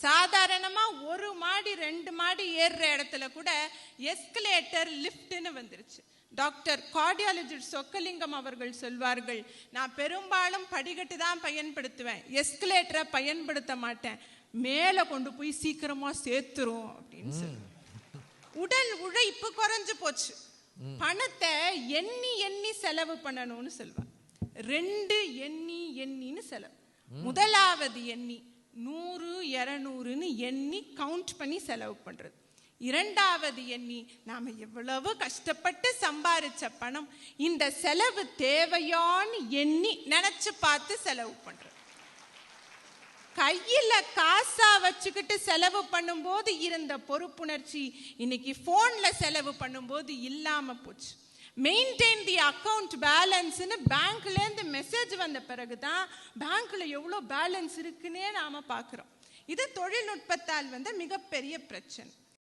சாதாரணமா ஒரு மாடி 2 மாடி ஏறுற இடத்துல கூட எஸ்கலேட்டர் லிஃப்ட்னு வந்துருச்சு. டாக்டர் கார்டியாலஜிஸ்ட் சொக்கலிங்கம் அவர்கள் சொல்வார்கள், நான் பெரும்பாலும் படிக்கட்டு தான் பயன்படுத்துவேன், எஸ்கலேட்டரை பயன்படுத்த மாட்டேன், மேலே கொண்டு போய் சீக்கிரமா சேர்த்துரும் அப்படின்னு சொல்லி. உடல் உழைப்பு குறைஞ்சு போச்சு. பணத்தை எண்ணி எண்ணி செலவு பண்ணணும்னு சொல்வார். 2 எண்ணின்னு செலவு. முதலாவது எண்ணி 100 200ன்னு எண்ணி கவுண்ட் பண்ணி செலவு பண்றது. இரண்டாவது எண்ணி நாம எவ்வளவு கஷ்டப்பட்டு சம்பாரிச்ச பணம், இந்த செலவு தேவையான்னு எண்ணி நினைச்சு பார்த்து செலவு பண்றது. கையில காசா வச்சுக்கிட்டு செலவு பண்ணும்போது இருந்த பொறுப்புணர்ச்சி இன்னைக்கு போன்ல செலவு பண்ணும்போது இல்லாம போச்சு. மெயின்டைன் தி அக்கவுண்ட் பேலன்ஸ்னு பேங்க்ல இருந்து மெசேஜ் வந்த பிறகுதான் பேங்க்ல எவ்வளோ பேலன்ஸ் இருக்குன்னே நாம பார்க்கிறோம். இது தொழில்நுட்பத்தால் வந்த மிகப்பெரிய பிரச்சனை.